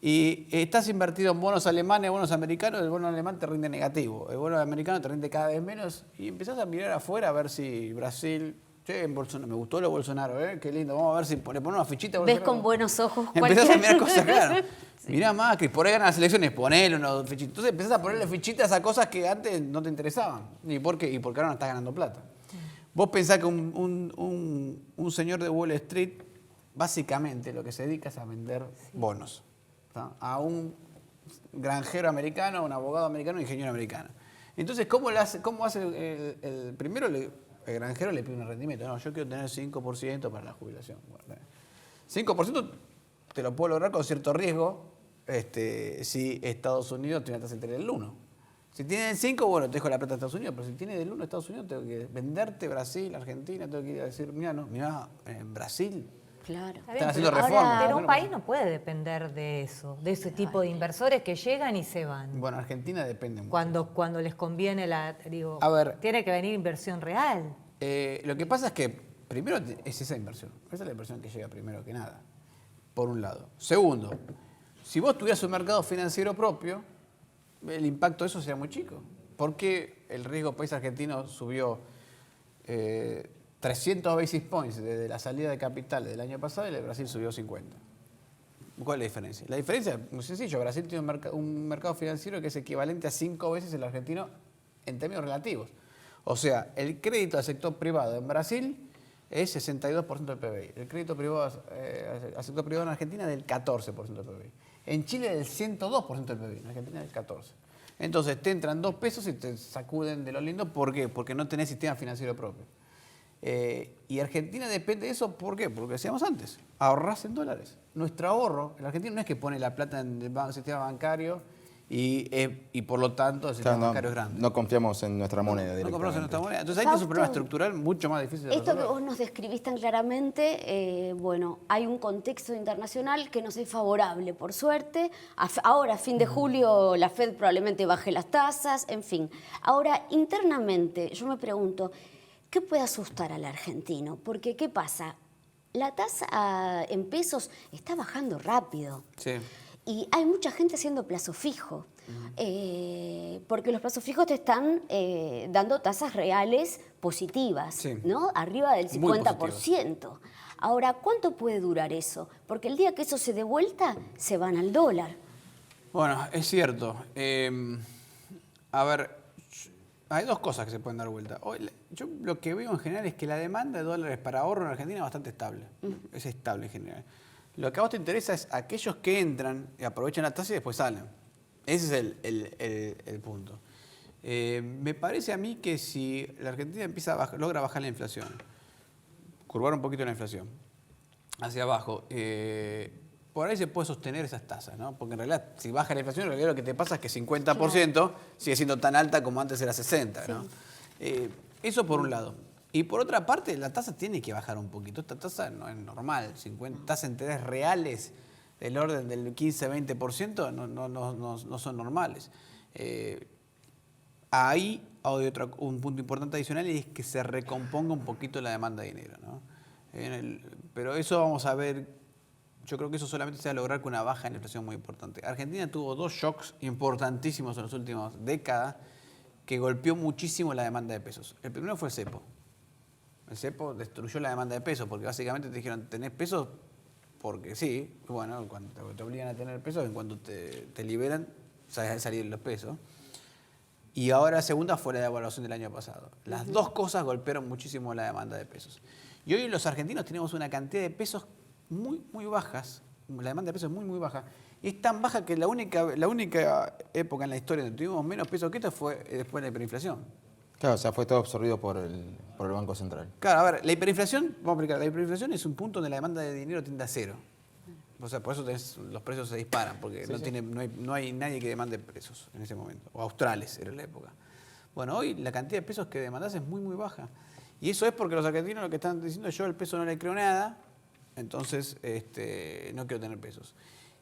y estás invertido en bonos alemanes, bonos americanos, el bono alemán te rinde negativo, el bono americano te rinde cada vez menos y empezás a mirar afuera a ver si Brasil, che, Bolsonaro, me gustó lo Bolsonaro, qué lindo, vamos a ver si le ponemos una fichita a Bolsonaro. Ves con buenos ojos Empezás a mirar cosas claras. Sí. Mirá Macri, por ahí ganan las elecciones, ponele unos fichitas. Entonces empezás a ponerle fichitas a cosas que antes no te interesaban. ¿Y por qué? Y porque ahora no estás ganando plata. Vos pensás que un señor de Wall Street, básicamente lo que se dedica es a vender bonos. ¿Tá? A un granjero americano, un abogado americano, un ingeniero americano. Entonces, ¿cómo hace el primero? El granjero le pide un rendimiento. No, yo quiero tener 5% para la jubilación. Bueno, 5% te lo puedo lograr con cierto riesgo si Estados Unidos tiene una tasa de interés del 1. Si tiene el 5, bueno, te dejo la plata de Estados Unidos, pero si tiene del 1 Estados Unidos, tengo que venderte Brasil, Argentina, tengo que ir a decir, mira, en Brasil claro. están haciendo reformas. Pero un país no puede depender de eso, de ese tipo de inversores que llegan y se van. Bueno, Argentina depende mucho. Cuando les conviene tiene que venir inversión real. Lo que pasa es que primero es esa inversión. Esa es la inversión que llega primero que nada, por un lado. Segundo, si vos tuvieras un mercado financiero propio, el impacto de eso sería muy chico. Porque el riesgo país argentino subió 300 basis points desde la salida de capital del año pasado y el de Brasil subió 50. ¿Cuál es la diferencia? La diferencia es muy sencillo. Brasil tiene un mercado financiero que es equivalente a 5 veces el argentino en términos relativos. O sea, el crédito al sector privado en Brasil es 62% del PBI. El crédito privado al sector privado en Argentina es del 14% del PBI. En Chile del 102% del PBI, en Argentina del 14%. Entonces te entran 2 pesos y te sacuden de lo lindo. ¿Por qué? Porque no tenés sistema financiero propio. Y Argentina depende de eso. ¿Por qué? Porque decíamos antes, ahorrás en dólares. Nuestro ahorro, el argentino no es que pone la plata en el sistema bancario y por lo tanto el sistema bancario es grande. No confiamos en nuestra moneda directamente. No confiamos en nuestra moneda. Entonces ahí es un problema estructural mucho más difícil de resolver. Esto que vos nos describís tan claramente, bueno, hay un contexto internacional que nos es favorable, por suerte. Ahora, a fin de julio, la Fed probablemente baje las tasas, en fin. Ahora, internamente, yo me pregunto, ¿qué puede asustar al argentino? Porque, ¿qué pasa? La tasa en pesos está bajando rápido. Sí. Y hay mucha gente haciendo plazo fijo, porque los plazos fijos te están dando tasas reales positivas, sí, ¿no? Arriba del 50%. Ahora, ¿cuánto puede durar eso? Porque el día que eso se dé vuelta, se van al dólar. Bueno, es cierto. A ver, hay 2 cosas que se pueden dar vuelta. Yo lo que veo en general es que la demanda de dólares para ahorro en Argentina es bastante estable. Es estable en general. Lo que a vos te interesa es aquellos que entran y aprovechan la tasa y después salen. Ese es el punto. Me parece a mí que si la Argentina logra bajar la inflación, curvar un poquito la inflación hacia abajo, por ahí se puede sostener esas tasas, ¿no? Porque en realidad, si baja la inflación, en realidad lo que te pasa es que 50% sigue siendo tan alta como antes era 60%, ¿no? Sí. Eso por un lado. Y por otra parte, la tasa tiene que bajar un poquito. Esta tasa no es normal. Tasas de interés reales del orden del 15-20% no son normales. Ahí hay un punto importante adicional y es que se recomponga un poquito la demanda de dinero, ¿no? Pero eso vamos a ver. Yo creo que eso solamente se va a lograr con una baja en la inflación muy importante. Argentina tuvo 2 shocks importantísimos en las últimas décadas que golpeó muchísimo la demanda de pesos. El primero fue el cepo. El cepo destruyó la demanda de pesos porque básicamente te dijeron, tenés pesos porque sí. Bueno, cuando te obligan a tener pesos, en cuanto te liberan, salir los pesos. Y ahora la segunda fue la devaluación del año pasado. Las 2 cosas golpearon muchísimo la demanda de pesos. Y hoy los argentinos tenemos una cantidad de pesos muy, muy bajas. La demanda de pesos es muy, muy baja. Y es tan baja que la única época en la historia donde tuvimos menos pesos que esto fue después de la hiperinflación. Claro, o sea, fue todo absorbido por el Banco Central. Claro, a ver, la hiperinflación, vamos a explicar, la hiperinflación es un punto donde la demanda de dinero tiende a 0. O sea, por eso los precios se disparan, porque no hay nadie que demande pesos en ese momento. O australes era la época. Bueno, hoy la cantidad de pesos que demandás es muy, muy baja. Y eso es porque los argentinos lo que están diciendo, yo al peso no le creo nada, entonces no quiero tener pesos.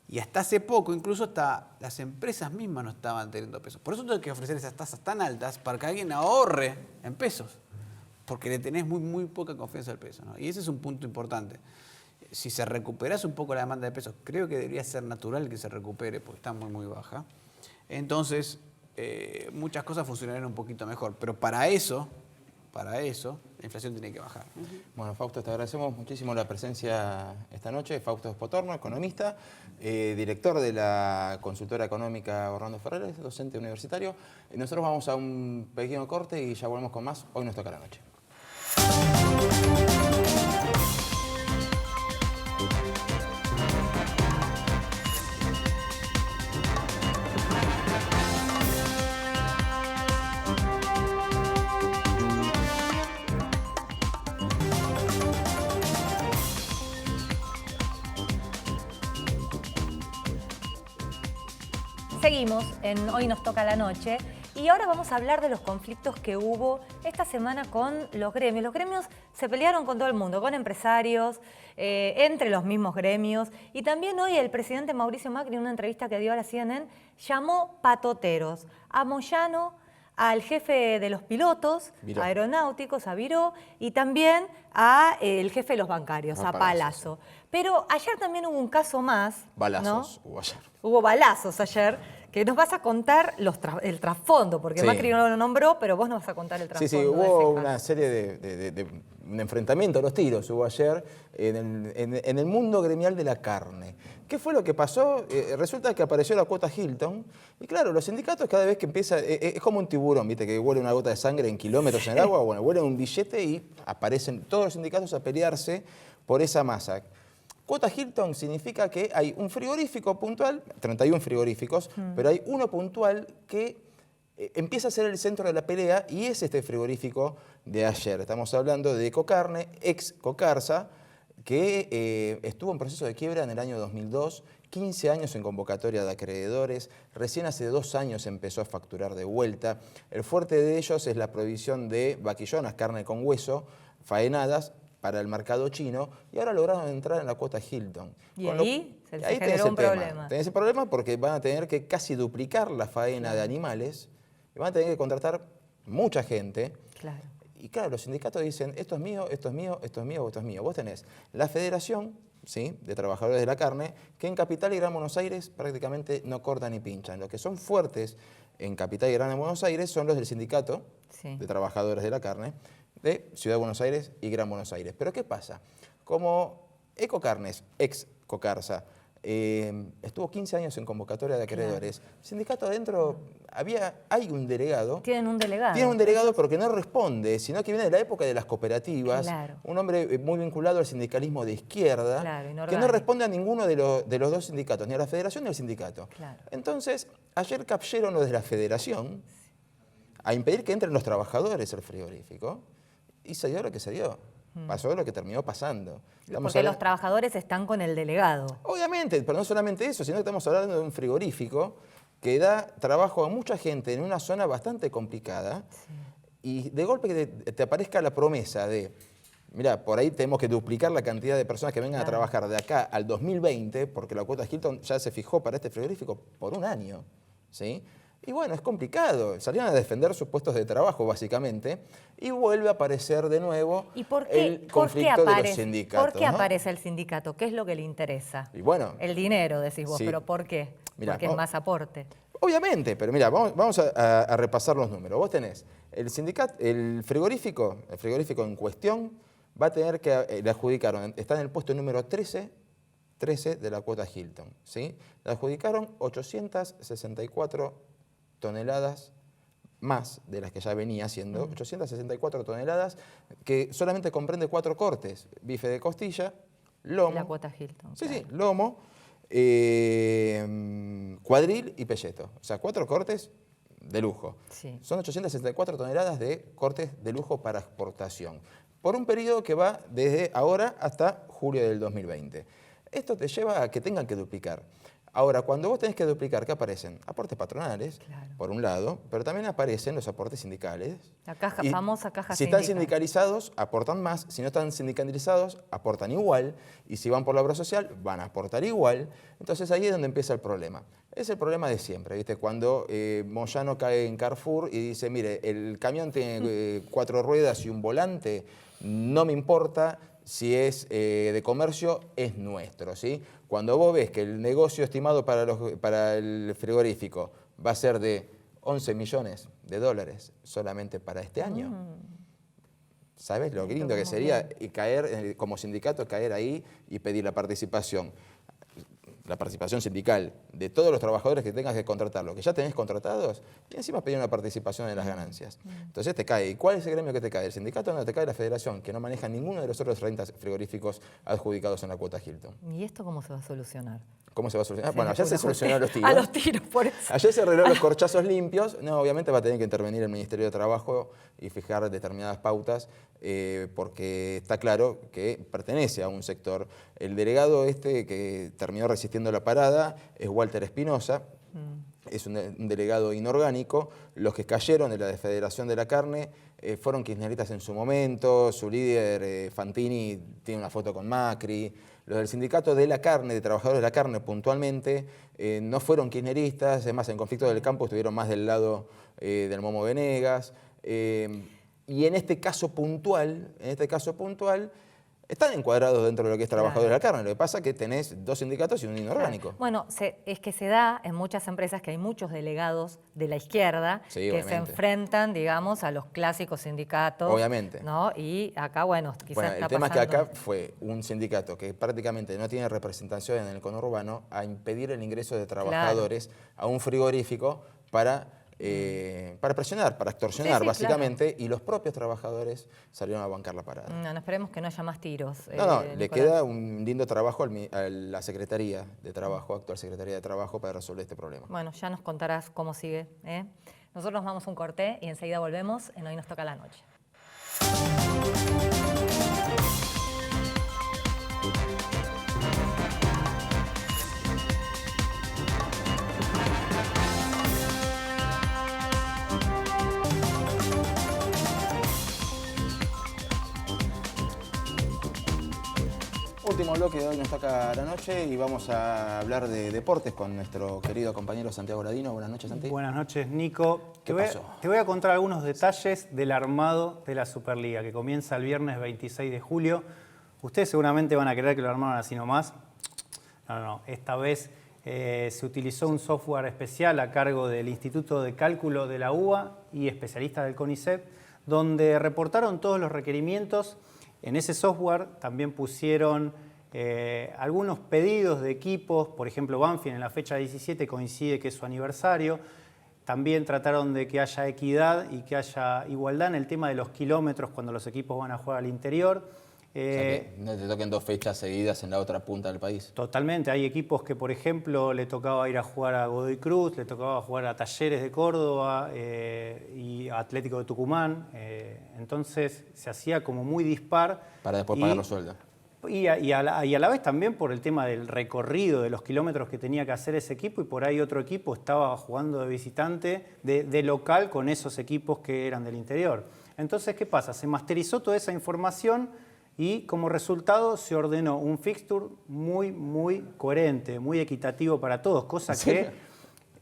Y hasta hace poco, incluso hasta las empresas mismas no estaban teniendo pesos. Por eso tengo que ofrecer esas tasas tan altas para que alguien ahorre en pesos. Porque le tenés muy poca confianza al peso, ¿no? Y ese es un punto importante. Si se recuperase un poco la demanda de pesos, creo que debería ser natural que se recupere, porque está muy baja. Entonces, muchas cosas funcionarían un poquito mejor. Pero para eso, la inflación tiene que bajar. Bueno, Fausto, te agradecemos muchísimo la presencia esta noche. Fausto Spotorno, economista, director de la consultora económica Orlando Ferreres, docente universitario. Nosotros vamos a un pequeño corte y ya volvemos con más. Hoy nos toca la noche. Seguimos en Hoy nos toca la noche y ahora vamos a hablar de los conflictos que hubo esta semana con los gremios. Los gremios se pelearon con todo el mundo, con empresarios, entre los mismos gremios. Y también hoy el presidente Mauricio Macri, en una entrevista que dio a la CNN, llamó patoteros a Moyano, al jefe de los pilotos aeronáuticos, a Viró, y también al jefe de los bancarios, a Palazzo. Pero ayer también hubo un caso más. Balazos, ¿no? hubo ayer. Hubo balazos ayer, que nos vas a contar el trasfondo, porque Macri no lo nombró, pero vos nos vas a contar el trasfondo. Sí, hubo una serie de un enfrentamiento a los tiros, hubo ayer en el mundo gremial de la carne. ¿Qué fue lo que pasó? Resulta que apareció la cuota Hilton, y claro, los sindicatos cada vez que empieza, es como un tiburón, ¿viste? Que huele una gota de sangre en kilómetros en el agua, bueno, huele un billete y aparecen todos los sindicatos a pelearse por esa masa. Cuota Hilton significa que hay un frigorífico puntual, 31 frigoríficos, pero hay uno puntual que empieza a ser el centro de la pelea y es este frigorífico de ayer. Estamos hablando de Ecocarne, ex Cocarsa, que estuvo en proceso de quiebra en el año 2002, 15 años en convocatoria de acreedores, recién hace 2 años empezó a facturar de vuelta. El fuerte de ellos es la provisión de vaquillonas, carne con hueso, faenadas, para el mercado chino, y ahora lograron entrar en la cuota Hilton. Y ahí se generó un problema. Tenés ese problema porque van a tener que casi duplicar la faena de animales, y van a tener que contratar mucha gente. Claro. Y claro, los sindicatos dicen, esto es mío, esto es mío, esto es mío, esto es mío. Vos tenés la Federación, ¿sí?, de Trabajadores de la Carne, que en Capital y Gran Buenos Aires prácticamente no cortan ni pinchan. Los que son fuertes en Capital y Gran Buenos Aires son los del Sindicato de Trabajadores de la Carne, de Ciudad de Buenos Aires y Gran Buenos Aires. Pero ¿qué pasa? Como Ecocarnes, ex Cocarsa, estuvo 15 años en convocatoria de acreedores, el sindicato adentro hay un delegado. Tienen un delegado. Tienen un delegado pero que no responde, sino que viene de la época de las cooperativas, un hombre muy vinculado al sindicalismo de izquierda, que no responde a ninguno de los dos sindicatos, ni a la federación ni al sindicato. Entonces, ayer capyeron los de la federación a impedir que entren los trabajadores al frigorífico, y se dio lo que se dio. Pasó lo que terminó pasando. Porque los trabajadores están con el delegado. Obviamente, pero no solamente eso, sino que estamos hablando de un frigorífico que da trabajo a mucha gente en una zona bastante complicada, y de golpe que te aparezca la promesa de, mira, por ahí tenemos que duplicar la cantidad de personas que vengan a trabajar de acá al 2020, porque la cuota Hilton ya se fijó para este frigorífico por un año, ¿sí? Y bueno, es complicado. Salieron a defender sus puestos de trabajo, básicamente, y vuelve a aparecer de nuevo el conflicto de los sindicatos. ¿Por qué aparece el sindicato? ¿Qué es lo que le interesa? Y bueno, el dinero, decís vos, pero ¿por qué? Mirá, porque es más aporte. Obviamente, pero mira, vamos a repasar los números. Vos tenés el frigorífico en cuestión va a tener que, le adjudicaron, está en el puesto número 13 de la cuota Hilton, ¿sí? Le adjudicaron 864 toneladas más de las que ya venía haciendo, 864 toneladas, que solamente comprende 4 cortes: bife de costilla, lomo. La cuota Hilton. Sí, lomo, cuadril y pelleto. O sea, 4 cortes de lujo. Son 864 toneladas de cortes de lujo para exportación, por un periodo que va desde ahora hasta julio del 2020. Esto te lleva a que tengan que duplicar. Ahora, cuando vos tenés que duplicar, ¿qué aparecen? Aportes patronales, por un lado, pero también aparecen los aportes sindicales. La famosa caja sindical. Si están sindicalizados, aportan más. Si no están sindicalizados, aportan igual. Y si van por la obra social, van a aportar igual. Entonces ahí es donde empieza el problema. Es el problema de siempre, ¿viste? Cuando Moyano cae en Carrefour y dice, mire, el camión tiene 4 ruedas y un volante, no me importa. Si es de comercio, es nuestro, ¿sí? Cuando vos ves que el negocio estimado para el frigorífico va a ser de 11 millones de dólares solamente para este año, ¿sabes lo lindo que sería caer, como sindicato, caer ahí y pedir la participación sindical de todos los trabajadores que tengas que contratar, lo que ya tenés contratados, y encima pedir una participación en las ganancias. Entonces te cae. ¿Y cuál es el gremio que te cae? ¿El sindicato? No, te cae la federación, que no maneja ninguno de los otros 30 frigoríficos adjudicados en la cuota Hilton. ¿Y esto cómo se va a solucionar? ¿Cómo se va a solucionar? Bueno, allá se solucionaron los tiros. A los tiros, por eso. Ayer se arreglaron los corchazos limpios. No, obviamente va a tener que intervenir el Ministerio de Trabajo y fijar determinadas pautas, porque está claro que pertenece a un sector. El delegado que terminó resistiendo la parada es Walter Espinosa. Es un delegado inorgánico. Los que cayeron de la Federación de la Carne fueron kirchneristas en su momento. Su líder, Fantini, tiene una foto con Macri. Los del sindicato de la carne, de trabajadores de la carne puntualmente, no fueron kirchneristas. Además, en Conflicto del Campo estuvieron más del lado del Momo Venegas. Y en este caso puntual, están encuadrados dentro de lo que es trabajadores de la carne. Lo que pasa es que tenés 2 sindicatos y un inorgánico. Bueno, es que se da en muchas empresas que hay muchos delegados de la izquierda que se enfrentan, digamos, a los clásicos sindicatos. Obviamente. ¿No? Y acá, bueno, quizás el tema es que acá fue un sindicato que prácticamente no tiene representación en el conurbano a impedir el ingreso de trabajadores a un frigorífico para presionar, para extorsionar, básicamente, y los propios trabajadores salieron a bancar la parada. No, esperemos que no haya más tiros. No, le queda un lindo trabajo a la Secretaría de Trabajo, actual Secretaría de Trabajo, para resolver este problema. Bueno, ya nos contarás cómo sigue. Nosotros nos vamos a un corte y enseguida volvemos en Hoy Nos Toca la Noche. Último bloque de Hoy Nos Toca la Noche y vamos a hablar de deportes con nuestro querido compañero Santiago Ladino. Buenas noches, Santi. Buenas noches, Nico. ¿Qué pasó? Te voy a contar algunos detalles del armado de la Superliga, que comienza el viernes 26 de julio. Ustedes seguramente van a creer que lo armaron así nomás. No. Esta vez se utilizó un software especial a cargo del Instituto de Cálculo de la UBA y especialistas del CONICET, donde reportaron todos los requerimientos. En ese software también pusieron algunos pedidos de equipos. Por ejemplo, Banfield en la fecha 17 coincide que es su aniversario. También trataron de que haya equidad y que haya igualdad en el tema de los kilómetros cuando los equipos van a jugar al interior. O sea que no te toquen 2 fechas seguidas en la otra punta del país. Totalmente. Hay equipos que, por ejemplo, le tocaba ir a jugar a Godoy Cruz, le tocaba jugar a Talleres de Córdoba y a Atlético de Tucumán. Entonces se hacía como muy dispar. Para después pagar los sueldos. Y a la vez también por el tema del recorrido, de los kilómetros que tenía que hacer ese equipo, y por ahí otro equipo estaba jugando de visitante, de local, con esos equipos que eran del interior. Entonces, ¿qué pasa? Se masterizó toda esa información y como resultado se ordenó un fixture muy, muy coherente, muy equitativo para todos, cosa que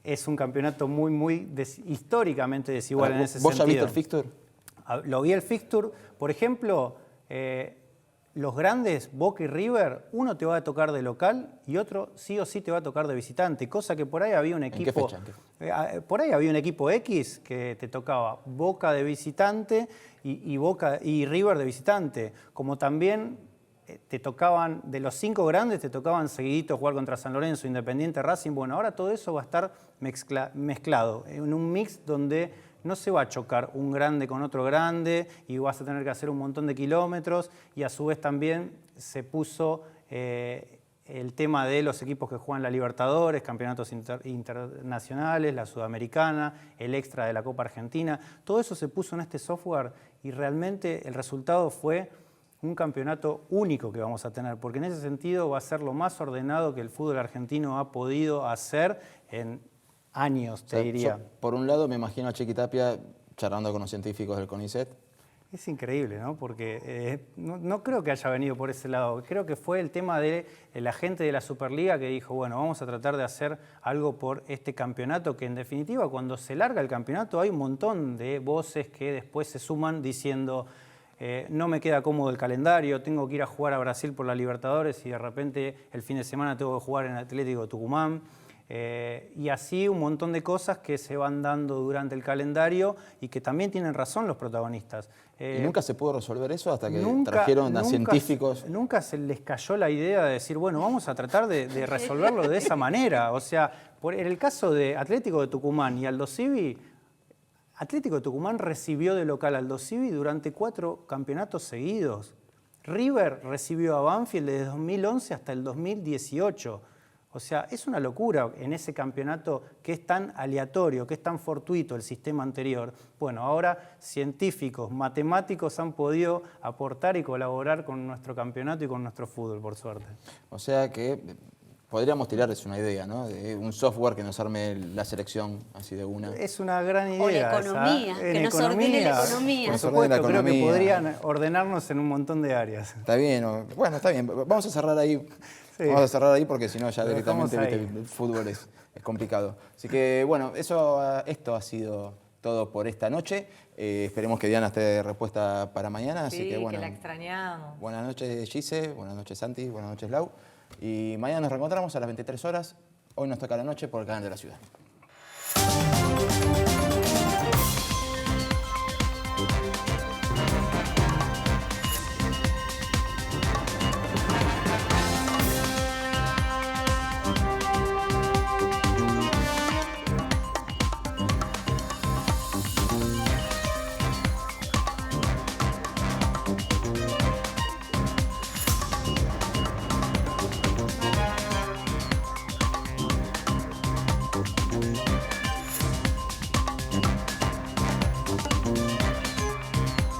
es un campeonato muy históricamente desigual en ese sentido. ¿Vos ya viste el fixture? Lo vi el fixture. Por ejemplo, los grandes, Boca y River, uno te va a tocar de local y otro sí o sí te va a tocar de visitante, cosa que por ahí había un equipo... ¿En qué fecha? Por ahí había un equipo X que te tocaba Boca de visitante y River de visitante, como también te tocaban, de los 5 grandes, te tocaban seguiditos jugar contra San Lorenzo, Independiente, Racing. Bueno, ahora todo eso va a estar mezclado, en un mix donde no se va a chocar un grande con otro grande y vas a tener que hacer un montón de kilómetros, y a su vez también se puso el tema de los equipos que juegan la Libertadores, campeonatos internacionales, la Sudamericana, el extra de la Copa Argentina. Todo eso se puso en este software y realmente el resultado fue un campeonato único que vamos a tener, porque en ese sentido va a ser lo más ordenado que el fútbol argentino ha podido hacer en años, te diría. Por un lado, me imagino a Chiqui Tapia charlando con los científicos del CONICET. Es increíble, ¿no? Porque no creo que haya venido por ese lado. Creo que fue el tema de la gente de la Superliga que dijo, bueno, vamos a tratar de hacer algo por este campeonato, que en definitiva, cuando se larga el campeonato, hay un montón de voces que después se suman diciendo, no me queda cómodo el calendario, tengo que ir a jugar a Brasil por la Libertadores y de repente el fin de semana tengo que jugar en Atlético de Tucumán. Y así un montón de cosas que se van dando durante el calendario y que también tienen razón los protagonistas. ¿Y nunca se pudo resolver eso hasta que trajeron a científicos? Nunca se les cayó la idea de decir, bueno, vamos a tratar de resolverlo de esa manera. O sea, en el caso de Atlético de Tucumán y Aldo Civi, Atlético de Tucumán recibió de local a Aldo Civi durante 4 campeonatos seguidos. River recibió a Banfield desde 2011 hasta el 2018. O sea, es una locura en ese campeonato que es tan aleatorio, que es tan fortuito el sistema anterior. Bueno, ahora científicos, matemáticos han podido aportar y colaborar con nuestro campeonato y con nuestro fútbol, por suerte. O sea que podríamos tirarles una idea, ¿no? De un software que nos arme la selección así de una. Es una gran idea. O la economía, que nos ordene la economía. Por supuesto, creo que podrían ordenarnos en un montón de áreas. Está bien, bueno, está bien. Vamos a cerrar ahí. Sí. Vamos a cerrar ahí porque si no ya directamente el fútbol es complicado. Así que bueno, esto ha sido todo por esta noche. Esperemos que Diana esté de respuesta para mañana. Sí, así que, bueno, que la extrañamos. Buenas noches Gise, buenas noches Santi, buenas noches Lau. Y mañana nos reencontramos a las 23 horas. Hoy nos toca la noche por el canal de la ciudad.